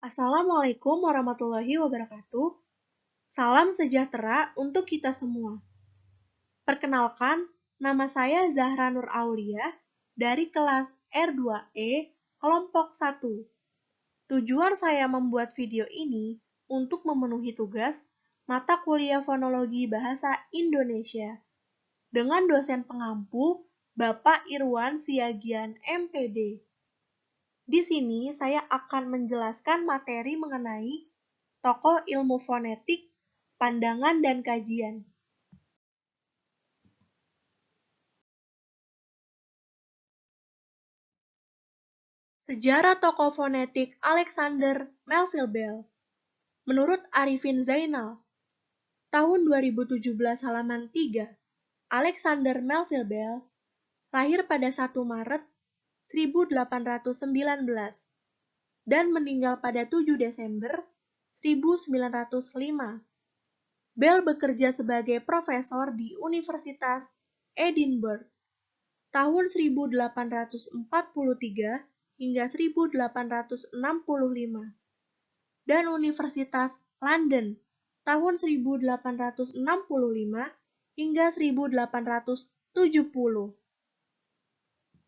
Assalamualaikum warahmatullahi wabarakatuh. Salam sejahtera untuk kita semua. Perkenalkan, nama saya Zahra Nur Aulia dari kelas R2E kelompok 1. Tujuan saya membuat video ini untuk memenuhi tugas mata kuliah fonologi bahasa Indonesia dengan dosen pengampu Bapak Irwan Siagian MPD. Di sini saya akan menjelaskan materi mengenai tokoh ilmu fonetik, pandangan dan kajian. Sejarah tokoh fonetik Alexander Melville Bell. Menurut Arifin Zainal, tahun 2017 halaman 3, Alexander Melville Bell lahir pada 1 Maret 1819 dan meninggal pada 7 Desember 1905. Bell bekerja sebagai profesor di Universitas Edinburgh tahun 1843 hingga 1865 dan Universitas London tahun 1865 hingga 1870.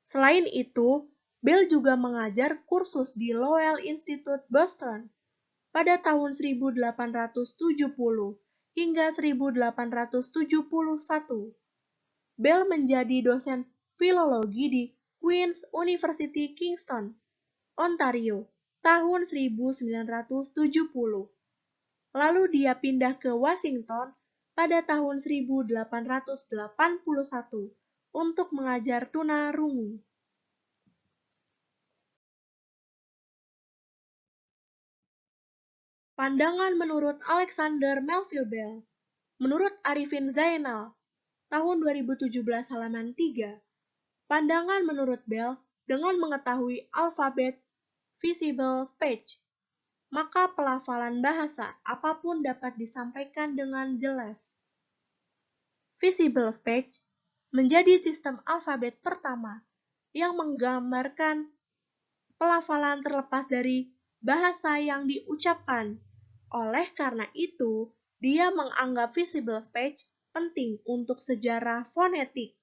Selain itu, Bell juga mengajar kursus di Lowell Institute Boston pada tahun 1870 hingga 1871. Bell menjadi dosen filologi di Queen's University Kingston, Ontario, tahun 1970. Lalu dia pindah ke Washington pada tahun 1881 untuk mengajar tunarungu. Pandangan menurut Alexander Melville Bell. Menurut Arifin Zainal, tahun 2017 halaman 3, pandangan menurut Bell dengan mengetahui alfabet visible speech, maka pelafalan bahasa apapun dapat disampaikan dengan jelas. Visible speech menjadi sistem alfabet pertama yang menggambarkan pelafalan terlepas dari bahasa yang diucapkan. Oleh karena itu, dia menganggap visible speech penting untuk sejarah fonetik.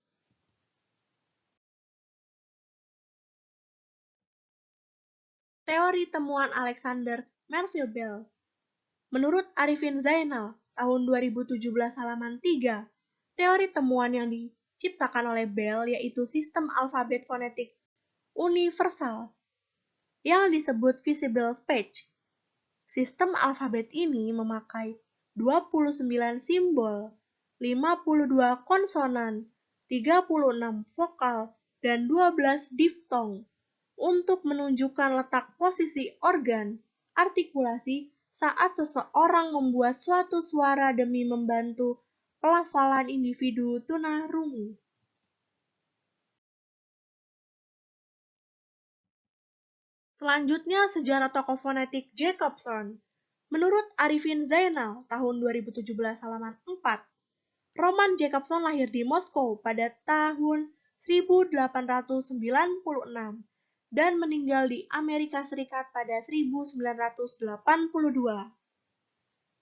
Teori temuan Alexander Melville Bell. Menurut Arifin Zainal, tahun 2017 halaman 3, teori temuan yang diciptakan oleh Bell yaitu sistem alfabet fonetik universal yang disebut visible speech. Sistem alfabet ini memakai 29 simbol, 52 konsonan, 36 vokal, dan 12 diftong untuk menunjukkan letak posisi organ, artikulasi saat seseorang membuat suatu suara demi membantu pelafalan individu tunarungu. Selanjutnya, sejarah tokoh fonetik Jacobson. Menurut Arifin Zainal, tahun 2017 halaman 4, Roman Jacobson lahir di Moskow pada tahun 1896 dan meninggal di Amerika Serikat pada 1982.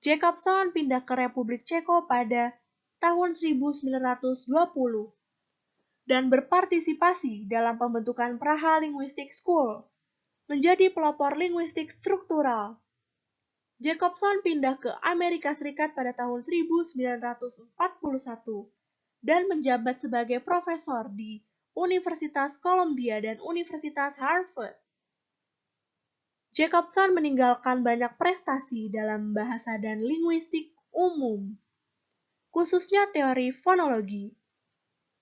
Jacobson pindah ke Republik Ceko pada tahun 1920 dan berpartisipasi dalam pembentukan Praha Linguistic School, menjadi pelopor linguistik struktural. Jacobson pindah ke Amerika Serikat pada tahun 1941 dan menjabat sebagai profesor di Universitas Columbia dan Universitas Harvard. Jacobson meninggalkan banyak prestasi dalam bahasa dan linguistik umum, khususnya teori fonologi.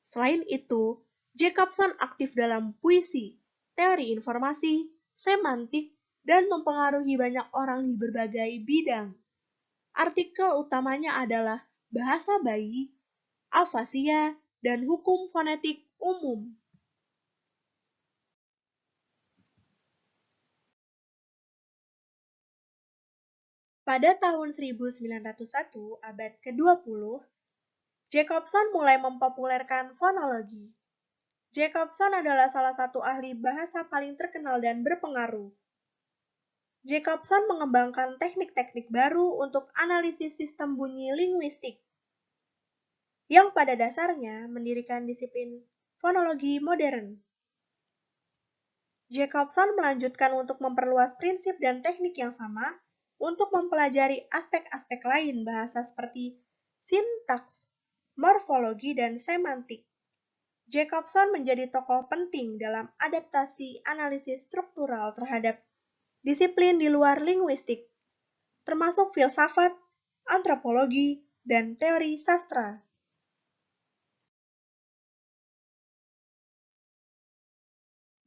Selain itu, Jacobson aktif dalam puisi, teori informasi, semantik, dan mempengaruhi banyak orang di berbagai bidang. Artikel utamanya adalah bahasa bayi, afasia, dan hukum fonetik umum. Pada tahun 1901, abad ke-20, Jacobson mulai mempopulerkan fonologi. Jacobson adalah salah satu ahli bahasa paling terkenal dan berpengaruh. Jacobson mengembangkan teknik-teknik baru untuk analisis sistem bunyi linguistik, yang pada dasarnya mendirikan disiplin fonologi modern. Jacobson melanjutkan untuk memperluas prinsip dan teknik yang sama untuk mempelajari aspek-aspek lain bahasa seperti sintaks, morfologi, dan semantik. Jacobson menjadi tokoh penting dalam adaptasi analisis struktural terhadap disiplin di luar linguistik, termasuk filsafat, antropologi, dan teori sastra.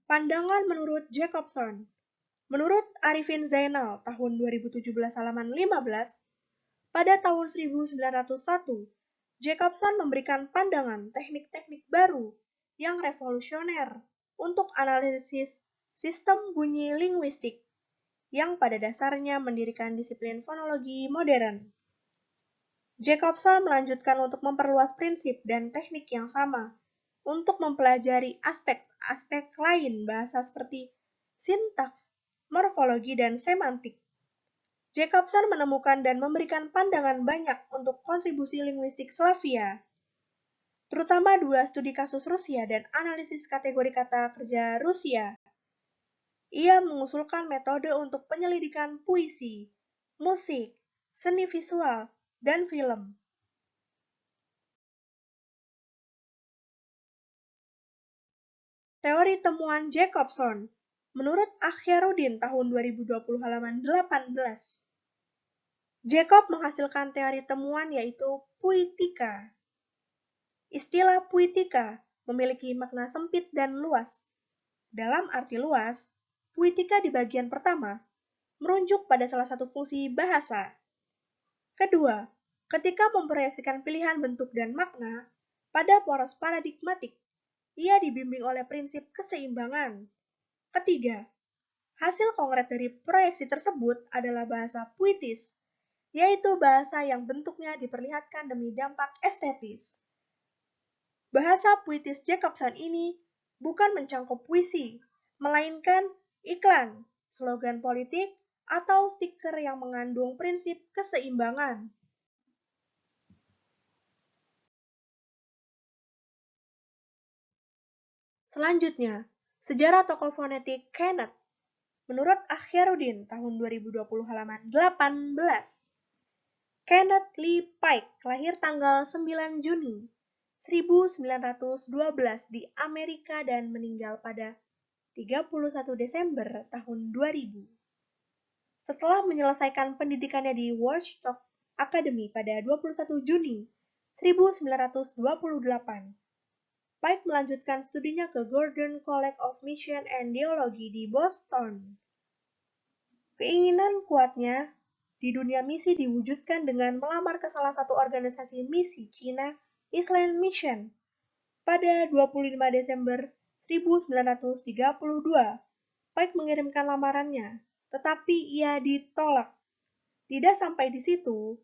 Pandangan menurut Jacobson. Menurut Arifin Zainal tahun 2017 halaman 15, pada tahun 1901, Jacobson memberikan pandangan teknik-teknik baru yang revolusioner untuk analisis sistem bunyi linguistik, yang pada dasarnya mendirikan disiplin fonologi modern. Jacobson melanjutkan untuk memperluas prinsip dan teknik yang sama untuk mempelajari aspek-aspek lain bahasa seperti sintaks, morfologi, dan semantik. Jacobson menemukan dan memberikan pandangan banyak untuk kontribusi linguistik Slavia, terutama dua studi kasus Rusia dan analisis kategori kata kerja Rusia. Ia mengusulkan metode untuk penyelidikan puisi, musik, seni visual, dan film. Teori temuan Jacobson. Menurut Akhyarudin tahun 2020 halaman 18, Jacob menghasilkan teori temuan yaitu puitika. Istilah puitika memiliki makna sempit dan luas. Dalam arti luas, puitika di bagian pertama merujuk pada salah satu fungsi bahasa. Kedua, ketika memproyeksikan pilihan bentuk dan makna pada poros paradigmatik, ia dibimbing oleh prinsip keseimbangan. Ketiga, hasil konkret dari proyeksi tersebut adalah bahasa puitis, yaitu bahasa yang bentuknya diperlihatkan demi dampak estetis. Bahasa puitis Jacobson ini bukan mencangkup puisi, melainkan iklan, slogan politik, atau stiker yang mengandung prinsip keseimbangan. Selanjutnya, sejarah tokoh fonetik Kenneth. Menurut Akhyarudin tahun 2020 halaman 18, Kenneth Lee Pike lahir tanggal 9 Juni 1912 di Amerika dan meninggal pada 31 Desember tahun 2000. Setelah menyelesaikan pendidikannya di Watchdog Academy pada 21 Juni 1928, Pike melanjutkan studinya ke Gordon College of Mission and Theology di Boston. Keinginan kuatnya di dunia misi diwujudkan dengan melamar ke salah satu organisasi misi Cina, Island Mission. Pada 25 Desember 1932, Pike mengirimkan lamarannya, tetapi ia ditolak. Tidak sampai di situ,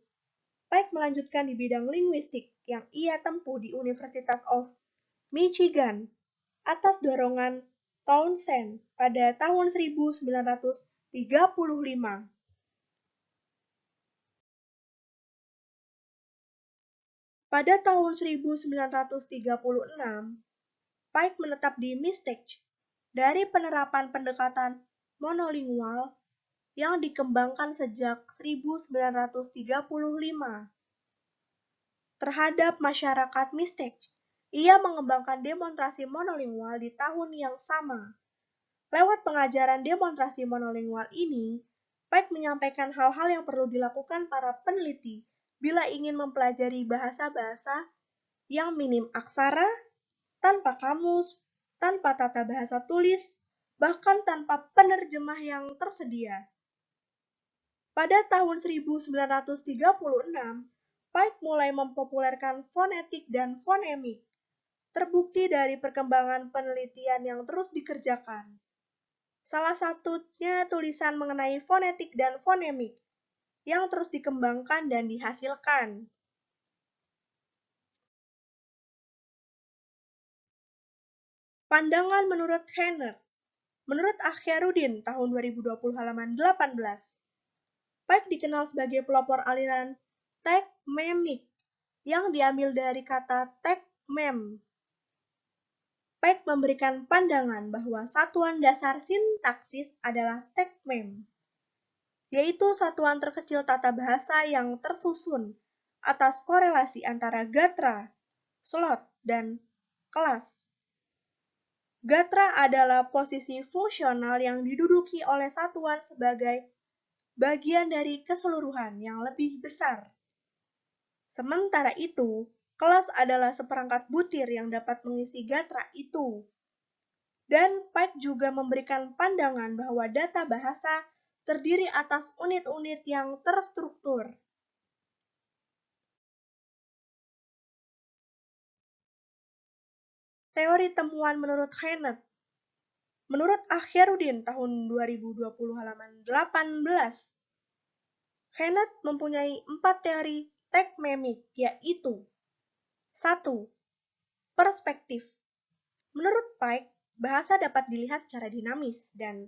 Pike melanjutkan di bidang linguistik yang ia tempuh di University of Michigan atas dorongan Townsend pada tahun 1935. Pada tahun 1936, Pike menetap di Mistech dari penerapan pendekatan monolingual yang dikembangkan sejak 1935 terhadap masyarakat Mistech. Ia mengembangkan demonstrasi monolingual di tahun yang sama. Lewat pengajaran demonstrasi monolingual ini, Pike menyampaikan hal-hal yang perlu dilakukan para peneliti bila ingin mempelajari bahasa-bahasa yang minim aksara, tanpa kamus, tanpa tata bahasa tulis, bahkan tanpa penerjemah yang tersedia. Pada tahun 1936, Pike mulai mempopulerkan fonetik dan fonemik, terbukti dari perkembangan penelitian yang terus dikerjakan. Salah satunya tulisan mengenai fonetik dan fonemik yang terus dikembangkan dan dihasilkan. Pandangan menurut Kenneth. Menurut Akhyarudin tahun 2020 halaman 18, Pike dikenal sebagai pelopor aliran tekmemik yang diambil dari kata tekmem. Pike memberikan pandangan bahwa satuan dasar sintaksis adalah tekmem, yaitu satuan terkecil tata bahasa yang tersusun atas korelasi antara gatra, slot, dan kelas. Gatra adalah posisi fungsional yang diduduki oleh satuan sebagai bagian dari keseluruhan yang lebih besar. Sementara itu, kelas adalah seperangkat butir yang dapat mengisi gatra itu. Dan Pike juga memberikan pandangan bahwa data bahasa terdiri atas unit-unit yang terstruktur. Teori temuan menurut Hainet. Menurut Akhyarudin tahun 2020 halaman 18, Hainet mempunyai 4 teori tekmemik, yaitu 1. Perspektif. Menurut Pike, bahasa dapat dilihat secara dinamis dan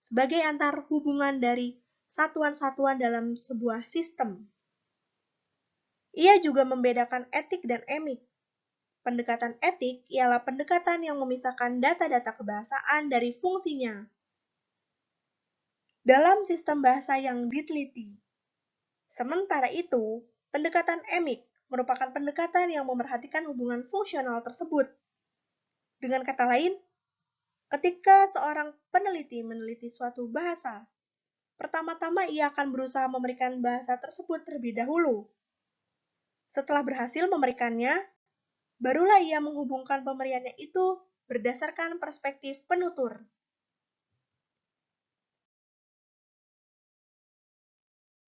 sebagai antar hubungan dari satuan-satuan dalam sebuah sistem. Ia juga membedakan etik dan emik. Pendekatan etik ialah pendekatan yang memisahkan data-data kebahasaan dari fungsinya dalam sistem bahasa yang diteliti. Sementara itu, pendekatan emik merupakan pendekatan yang memerhatikan hubungan fungsional tersebut. Dengan kata lain, ketika seorang peneliti meneliti suatu bahasa, pertama-tama ia akan berusaha memberikan bahasa tersebut terlebih dahulu. Setelah berhasil memberikannya, barulah ia menghubungkan pemberiannya itu berdasarkan perspektif penutur.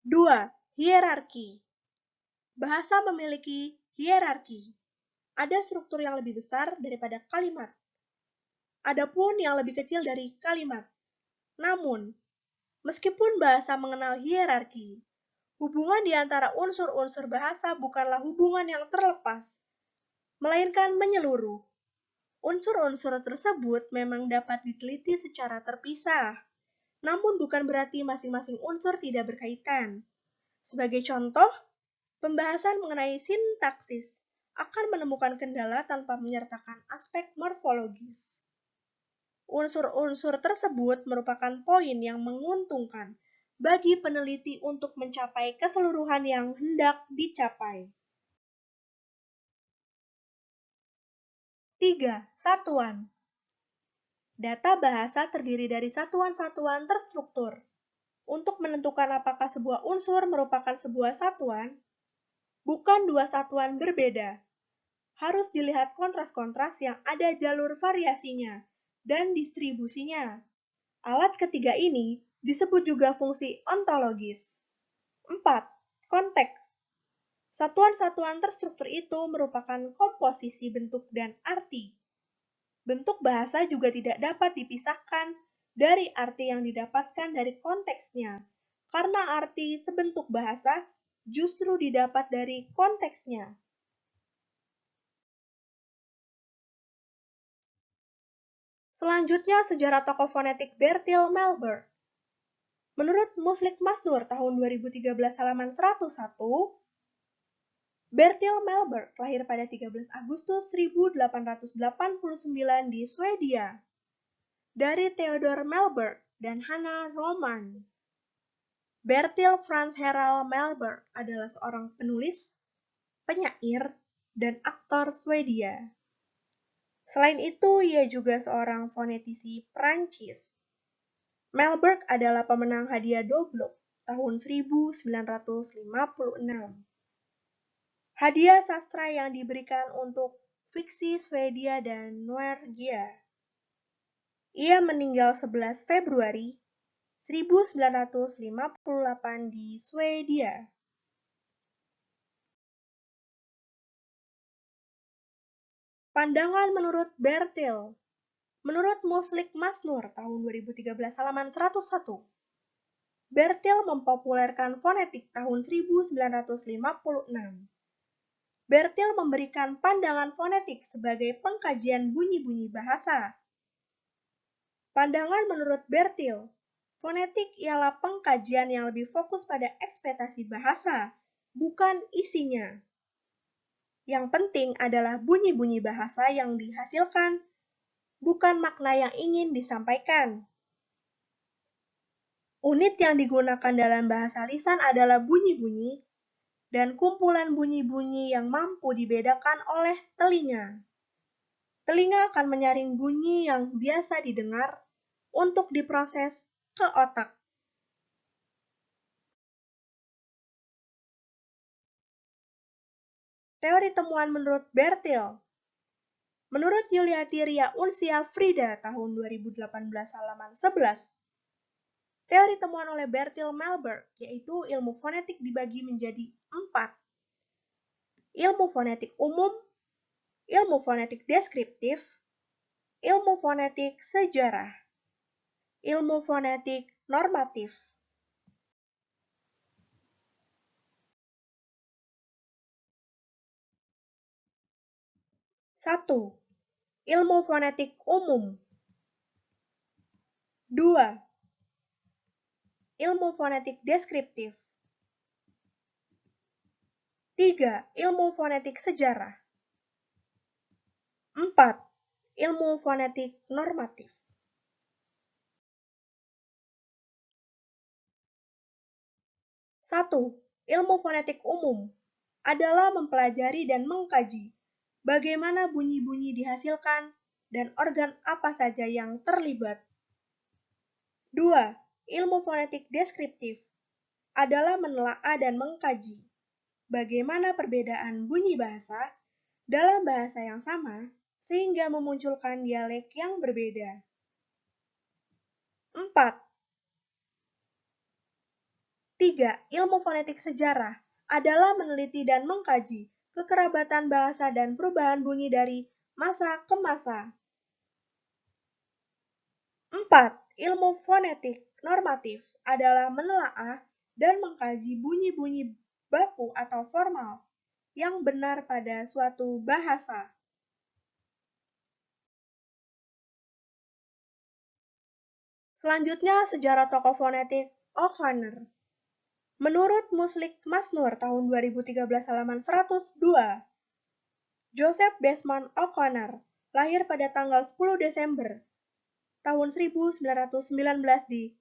2. Hierarki. Bahasa memiliki hierarki. Ada struktur yang lebih besar daripada kalimat. Adapun yang lebih kecil dari kalimat. Namun, meskipun bahasa mengenal hierarki, hubungan di antara unsur-unsur bahasa bukanlah hubungan yang terlepas, melainkan menyeluruh. Unsur-unsur tersebut memang dapat diteliti secara terpisah, namun bukan berarti masing-masing unsur tidak berkaitan. Sebagai contoh, pembahasan mengenai sintaksis akan menemukan kendala tanpa menyertakan aspek morfologis. Unsur-unsur tersebut merupakan poin yang menguntungkan bagi peneliti untuk mencapai keseluruhan yang hendak dicapai. 3. Satuan. Data bahasa terdiri dari satuan-satuan terstruktur. Untuk menentukan apakah sebuah unsur merupakan sebuah satuan, bukan dua satuan berbeda. Harus dilihat kontras-kontras yang ada jalur variasinya dan distribusinya. Alat ketiga ini disebut juga fungsi ontologis. 4. Konteks. Satuan-satuan terstruktur itu merupakan komposisi bentuk dan arti. Bentuk bahasa juga tidak dapat dipisahkan dari arti yang didapatkan dari konteksnya, karena arti sebentuk bahasa justru didapat dari konteksnya. Selanjutnya, sejarah tokoh fonetik Bertil Melberg. Menurut Muslik Masnur tahun 2013 halaman 101, Bertil Melberg lahir pada 13 Agustus 1889 di Swedia dari Theodor Melberg dan Hanna Roman. Bertil Franz Harald Melberg adalah seorang penulis, penyair, dan aktor Swedia. Selain itu, ia juga seorang fonetisi Prancis. Melberg adalah pemenang hadiah Doblok tahun 1956. Hadiah sastra yang diberikan untuk fiksi Swedia dan Norwegia. Ia meninggal 11 Februari 1958 di Swedia. Pandangan menurut Bertil. Menurut Muslik Masnur tahun 2013 halaman 101, Bertil mempopulerkan fonetik tahun 1956. Bertil memberikan pandangan fonetik sebagai pengkajian bunyi-bunyi bahasa. Pandangan menurut Bertil, fonetik ialah pengkajian yang lebih fokus pada ekspektasi bahasa, bukan isinya. Yang penting adalah bunyi-bunyi bahasa yang dihasilkan, bukan makna yang ingin disampaikan. Unit yang digunakan dalam bahasa lisan adalah bunyi-bunyi dan kumpulan bunyi-bunyi yang mampu dibedakan oleh telinga. Telinga akan menyaring bunyi yang biasa didengar untuk diproses ke otak. Teori temuan menurut Bertil. Menurut Yuliati Ria Unsia Frida tahun 2018 halaman 11, teori temuan oleh Bertil Melberg, yaitu ilmu fonetik dibagi menjadi 4. Ilmu fonetik umum, ilmu fonetik deskriptif, ilmu fonetik sejarah, ilmu fonetik normatif. 1. Ilmu fonetik umum. 2. Ilmu fonetik deskriptif. 3. Ilmu fonetik sejarah. 4. Ilmu fonetik normatif. 1. Ilmu fonetik umum adalah mempelajari dan mengkaji bagaimana bunyi-bunyi dihasilkan dan organ apa saja yang terlibat. 2. Ilmu fonetik deskriptif adalah menelaah dan mengkaji bagaimana perbedaan bunyi bahasa dalam bahasa yang sama sehingga memunculkan dialek yang berbeda. 4. 3. Ilmu fonetik sejarah adalah meneliti dan mengkaji kekerabatan bahasa dan perubahan bunyi dari masa ke masa. 4. Ilmu fonetik normatif adalah menelaah dan mengkaji bunyi-bunyi baku atau formal yang benar pada suatu bahasa. Selanjutnya, sejarah tokoh fonetik O'Connor. Menurut Muslik Masnur tahun 2013 halaman 102, Joseph Desmond O'Connor lahir pada tanggal 10 Desember tahun 1919 di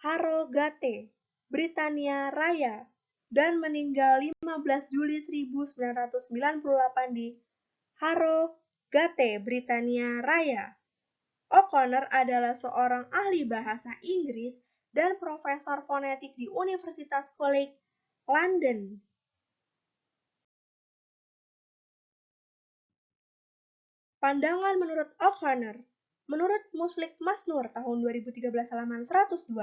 Harrogate, Britania Raya, dan meninggal 15 Juli 1998 di Harrogate, Britania Raya. O'Connor adalah seorang ahli bahasa Inggris dan profesor fonetik di Universitas College London. Pandangan menurut O'Connor. Menurut Muslik Masnur tahun 2013 halaman 102,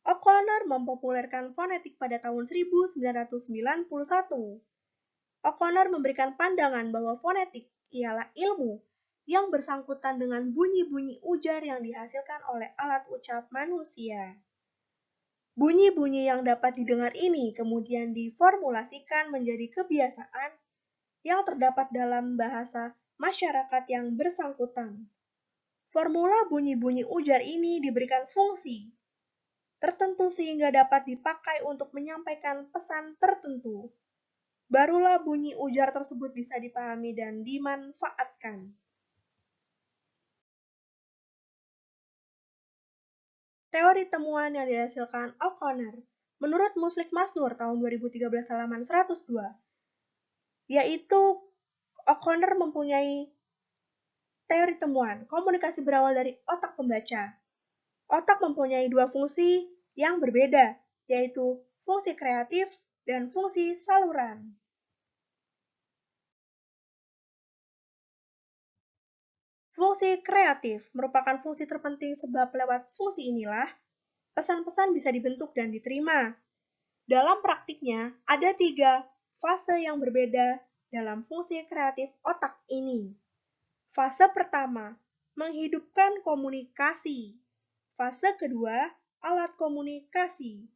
O'Connor mempopulerkan fonetik pada tahun 1991. O'Connor memberikan pandangan bahwa fonetik ialah ilmu yang bersangkutan dengan bunyi-bunyi ujar yang dihasilkan oleh alat ucap manusia. Bunyi-bunyi yang dapat didengar ini kemudian diformulasikan menjadi kebiasaan yang terdapat dalam bahasa masyarakat yang bersangkutan. Formula bunyi-bunyi ujar ini diberikan fungsi tertentu sehingga dapat dipakai untuk menyampaikan pesan tertentu. Barulah bunyi ujar tersebut bisa dipahami dan dimanfaatkan. Teori temuan yang dihasilkan O'Connor menurut Muslik Masnur tahun 2013 halaman 102, yaitu O'Connor mempunyai teori temuan komunikasi berawal dari otak pembaca. Otak mempunyai dua fungsi yang berbeda, yaitu fungsi kreatif dan fungsi saluran. Fungsi kreatif merupakan fungsi terpenting sebab lewat fungsi inilah pesan-pesan bisa dibentuk dan diterima. Dalam praktiknya, ada 3 fase yang berbeda dalam fungsi kreatif otak ini. Fase pertama, menghidupkan komunikasi. Fase kedua, alat komunikasi.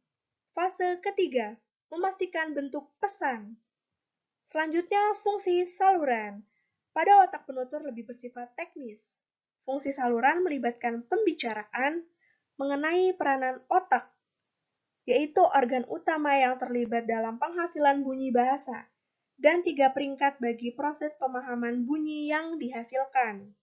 Fase ketiga, memastikan bentuk pesan. Selanjutnya, fungsi saluran. Pada otak penutur lebih bersifat teknis. Fungsi saluran melibatkan pembicaraan mengenai peranan otak, yaitu organ utama yang terlibat dalam penghasilan bunyi bahasa, dan 3 peringkat bagi proses pemahaman bunyi yang dihasilkan.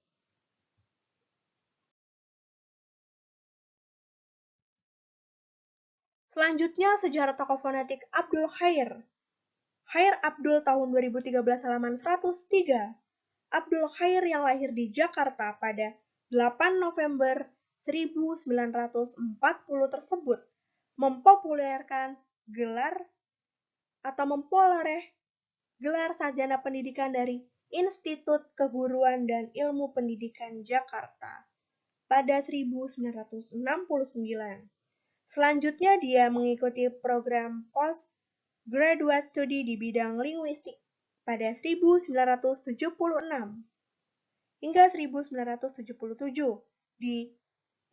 Selanjutnya, sejarah tokoh fonetik Abdul Khair. Khair Abdul tahun 2013 halaman 103. Abdul Khair yang lahir di Jakarta pada 8 November 1940 tersebut mempopulerkan gelar sarjana pendidikan dari Institut Keguruan dan Ilmu Pendidikan Jakarta pada 1969. Selanjutnya dia mengikuti program postgraduate studi di bidang linguistik pada 1976 hingga 1977 di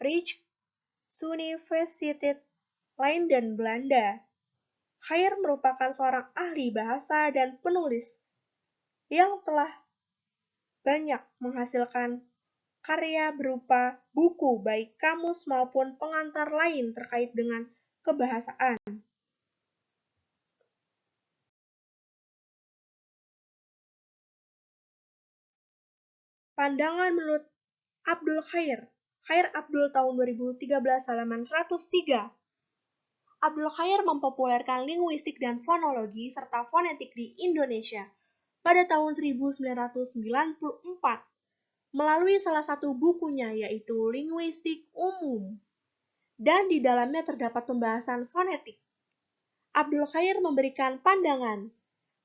Rijksuniversiteit Leiden, Belanda. Khair merupakan seorang ahli bahasa dan penulis yang telah banyak menghasilkan karya berupa buku baik kamus maupun pengantar lain terkait dengan kebahasaan. Pandangan menurut Abdul Khair. Khair Abdul tahun 2013 halaman 103. Abdul Khair mempopulerkan linguistik dan fonologi serta fonetik di Indonesia pada tahun 1994 melalui salah satu bukunya yaitu Linguistik Umum, dan di dalamnya terdapat pembahasan fonetik. Abdul Khair memberikan pandangan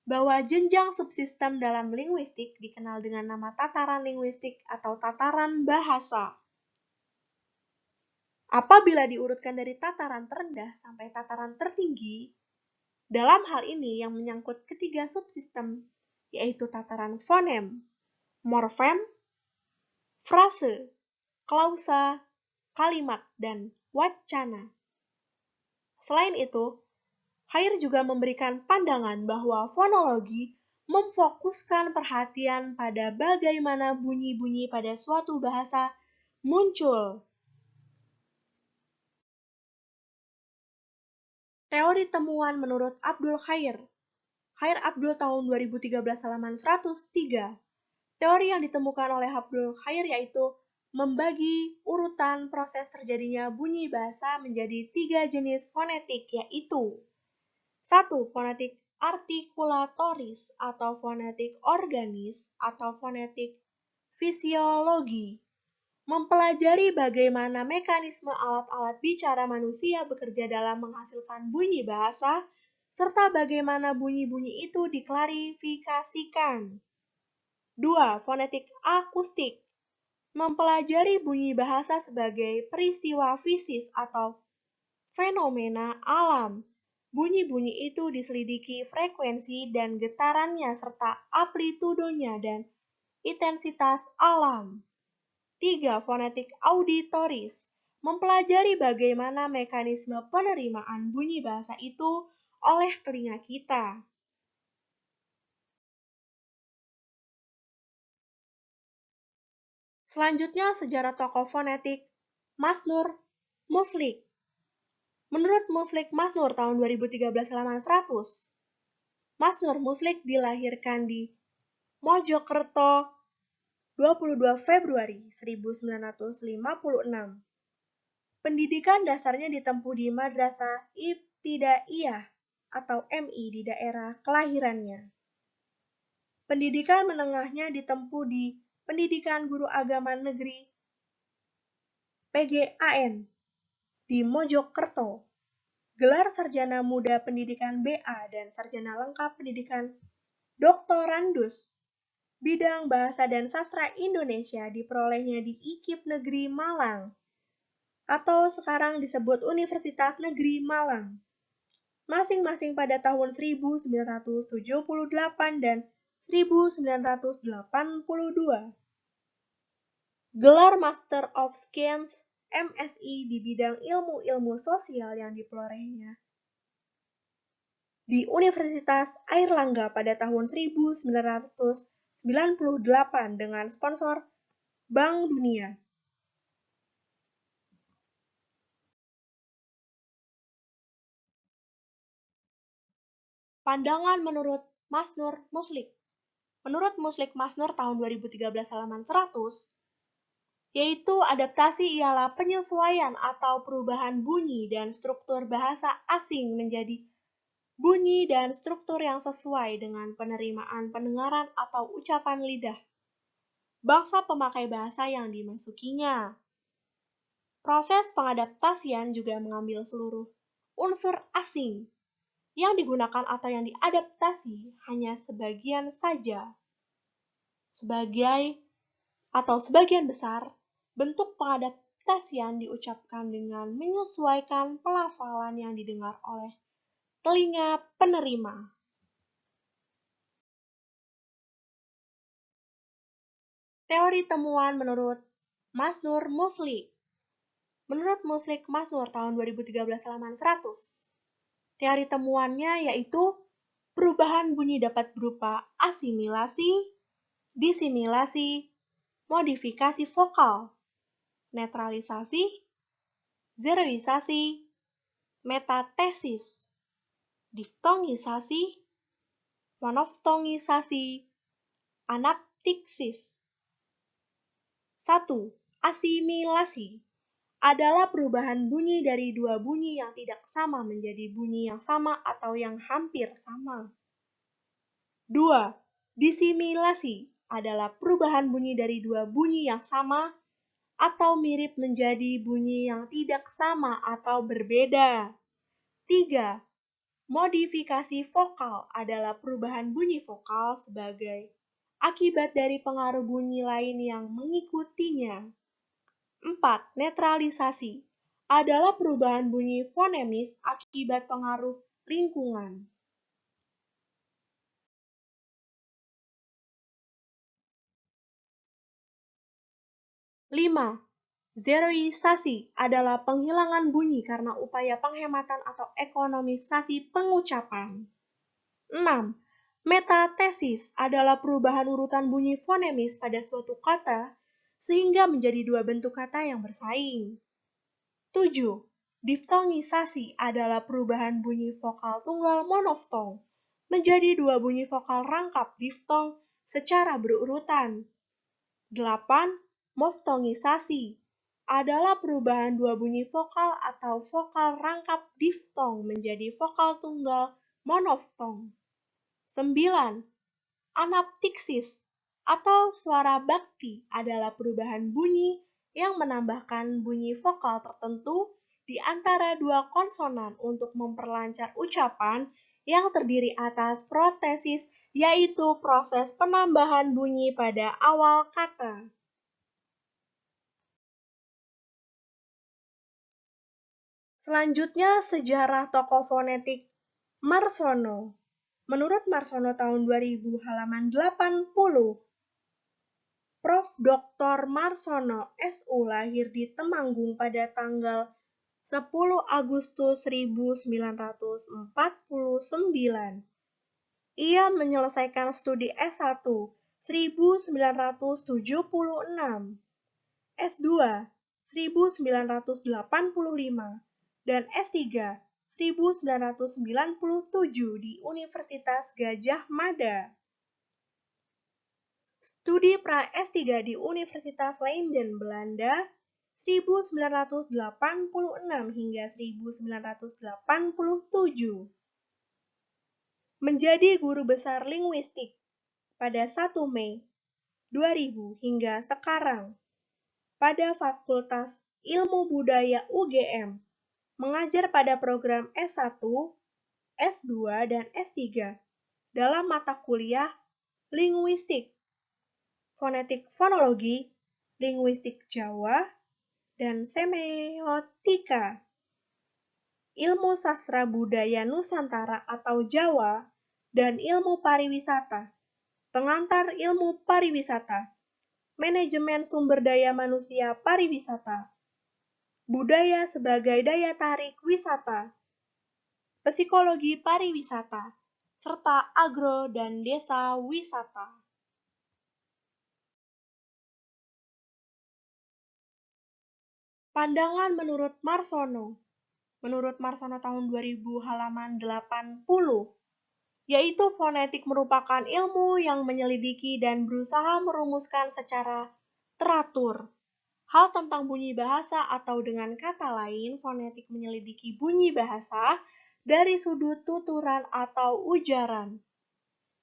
bahwa jenjang subsistem dalam linguistik dikenal dengan nama tataran linguistik atau tataran bahasa. Apabila diurutkan dari tataran terendah sampai tataran tertinggi, dalam hal ini yang menyangkut ketiga subsistem, yaitu tataran fonem, morfem, frase, klausa, kalimat, dan wacana. Selain itu, Khair juga memberikan pandangan bahwa fonologi memfokuskan perhatian pada bagaimana bunyi-bunyi pada suatu bahasa muncul. Teori temuan menurut Abdul Khair. Khair Abdul tahun 2013 halaman 103. Teori yang ditemukan oleh Abdul Khair yaitu membagi urutan proses terjadinya bunyi bahasa menjadi 3 jenis fonetik, yaitu 1. Fonetik artikulatoris atau fonetik organis atau fonetik fisiologi, mempelajari bagaimana mekanisme alat-alat bicara manusia bekerja dalam menghasilkan bunyi bahasa, serta bagaimana bunyi-bunyi itu diklarifikasikan. 2. Fonetik akustik, mempelajari bunyi bahasa sebagai peristiwa fisis atau fenomena alam. Bunyi-bunyi itu diselidiki frekuensi dan getarannya serta amplitudonya dan intensitas alam. 3. Fonetik auditoris, mempelajari bagaimana mekanisme penerimaan bunyi bahasa itu oleh telinga kita. Selanjutnya, sejarah tokoh fonetik Masnur Muslik. Menurut Muslik Masnur tahun 2013 halaman 100, Masnur Muslik dilahirkan di Mojokerto 22 Februari 1956. Pendidikan dasarnya ditempuh di Madrasah Ibtidaiyah atau MI di daerah kelahirannya. Pendidikan menengahnya ditempuh di Pendidikan Guru Agama Negeri PGAN di Mojokerto. Gelar Sarjana Muda Pendidikan BA dan Sarjana Lengkap Pendidikan Doktorandus bidang Bahasa dan Sastra Indonesia diperolehnya di IKIP Negeri Malang atau sekarang disebut Universitas Negeri Malang, masing-masing pada tahun 1978 dan 1982. Gelar Master of Science MSI di bidang ilmu-ilmu sosial yang diperolehnya di Universitas Airlangga pada tahun 1998 dengan sponsor Bank Dunia. Pandangan menurut Masnur Muslik. Menurut Muslik Masnur tahun 2013 halaman 100, yaitu adaptasi ialah penyesuaian atau perubahan bunyi dan struktur bahasa asing menjadi bunyi dan struktur yang sesuai dengan penerimaan pendengaran atau ucapan lidah bangsa pemakai bahasa yang dimasukinya. Proses pengadaptasian juga mengambil seluruh unsur asing yang digunakan atau yang diadaptasi hanya sebagian saja. Sebagian besar, bentuk pengadaptasian diucapkan dengan menyesuaikan pelafalan yang didengar oleh telinga penerima. Teori temuan menurut Masnur Muslik. Menurut Muslik Masnur tahun 2013 halaman 100, teori temuannya yaitu perubahan bunyi dapat berupa asimilasi, disimilasi, modifikasi vokal, netralisasi, zeroisasi, metatesis, diftongisasi, monoftongisasi, anaptiksis. 1. Asimilasi adalah perubahan bunyi dari dua bunyi yang tidak sama menjadi bunyi yang sama atau yang hampir sama. 2. Disimilasi adalah perubahan bunyi dari dua bunyi yang sama atau mirip menjadi bunyi yang tidak sama atau berbeda. 3. Modifikasi vokal adalah perubahan bunyi vokal sebagai akibat dari pengaruh bunyi lain yang mengikutinya. 4. Netralisasi adalah perubahan bunyi fonemis akibat pengaruh lingkungan. 5. Zeroisasi adalah penghilangan bunyi karena upaya penghematan atau ekonomisasi pengucapan. 6. Metatesis adalah perubahan urutan bunyi fonemis pada suatu kata sehingga menjadi dua bentuk kata yang bersaing. 7. Diftongisasi adalah perubahan bunyi vokal tunggal monoftong menjadi dua bunyi vokal rangkap diftong secara berurutan. 8. Moftongisasi adalah perubahan dua bunyi vokal atau vokal rangkap diftong menjadi vokal tunggal monoftong. 9. Anaptiksis atau suara bakti adalah perubahan bunyi yang menambahkan bunyi vokal tertentu di antara dua konsonan untuk memperlancar ucapan yang terdiri atas protesis, yaitu proses penambahan bunyi pada awal kata. Selanjutnya, sejarah tokoh fonetik Marsono. Menurut Marsono tahun 2000 halaman 80, Prof. Dr. Marsono S.U. lahir di Temanggung pada tanggal 10 Agustus 1949. Ia menyelesaikan studi S1 1976, S2 1985, dan S3 1997 di Universitas Gadjah Mada. Studi pra S3 di Universitas Leiden, Belanda 1986 hingga 1987. Menjadi guru besar linguistik pada 1 Mei 2000 hingga sekarang pada Fakultas Ilmu Budaya UGM, mengajar pada program S1, S2, dan S3 dalam mata kuliah linguistik, fonetik fonologi, linguistik Jawa, dan semiotika. Ilmu sastra budaya Nusantara atau Jawa, dan ilmu pariwisata, pengantar ilmu pariwisata, manajemen sumber daya manusia pariwisata, budaya sebagai daya tarik wisata, psikologi pariwisata, serta agro dan desa wisata. Pandangan menurut Marsono. Menurut Marsono tahun 2000 halaman 80, yaitu fonetik merupakan ilmu yang menyelidiki dan berusaha merumuskan secara teratur hal tentang bunyi bahasa, atau dengan kata lain, fonetik menyelidiki bunyi bahasa dari sudut tuturan atau ujaran.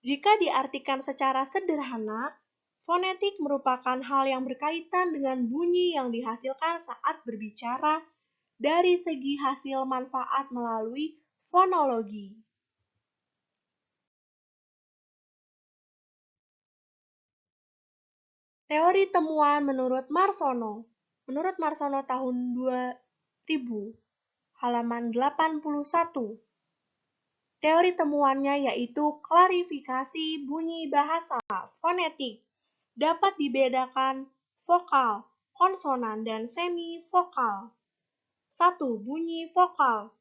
Jika diartikan secara sederhana, fonetik merupakan hal yang berkaitan dengan bunyi yang dihasilkan saat berbicara dari segi hasil manfaat melalui fonologi. Teori temuan menurut Marsono. Menurut Marsono tahun 2000, halaman 81. Teori temuannya yaitu klarifikasi bunyi bahasa fonetik dapat dibedakan vokal, konsonan, dan semi-vokal. 1. Bunyi vokal,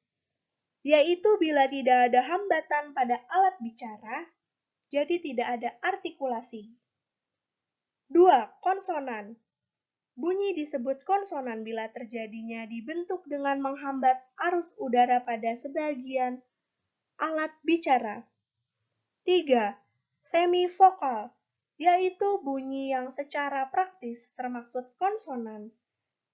yaitu bila tidak ada hambatan pada alat bicara, jadi tidak ada artikulasi. 2. Konsonan. Bunyi disebut konsonan bila terjadinya dibentuk dengan menghambat arus udara pada sebagian alat bicara. 3. Semivokal, yaitu bunyi yang secara praktis termaksud konsonan,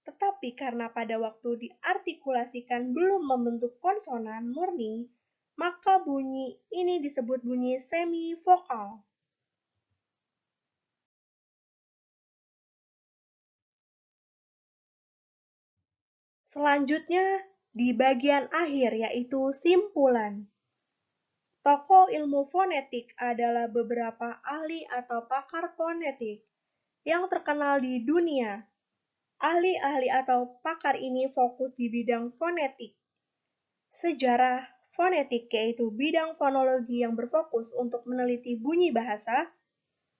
tetapi karena pada waktu diartikulasikan belum membentuk konsonan murni, maka bunyi ini disebut bunyi semivokal. Selanjutnya, di bagian akhir yaitu simpulan. Tokoh ilmu fonetik adalah beberapa ahli atau pakar fonetik yang terkenal di dunia. Ahli-ahli atau pakar ini fokus di bidang fonetik. Sejarah fonetik yaitu bidang fonologi yang berfokus untuk meneliti bunyi bahasa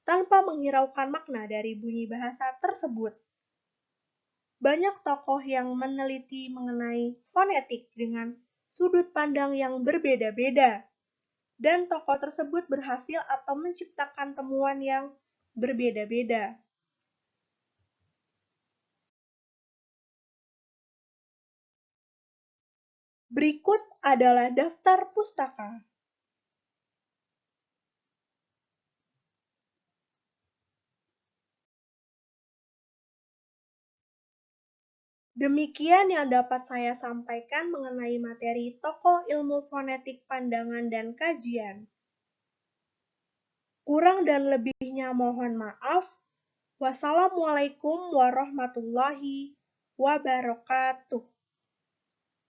tanpa menghiraukan makna dari bunyi bahasa tersebut. Banyak tokoh yang meneliti mengenai fonetik dengan sudut pandang yang berbeda-beda. Dan tokoh tersebut berhasil atau menciptakan temuan yang berbeda-beda. Berikut adalah daftar pustaka. Demikian yang dapat saya sampaikan mengenai materi tokoh ilmu fonetik pandangan dan kajian. Kurang dan lebihnya mohon maaf. Wassalamualaikum warahmatullahi wabarakatuh.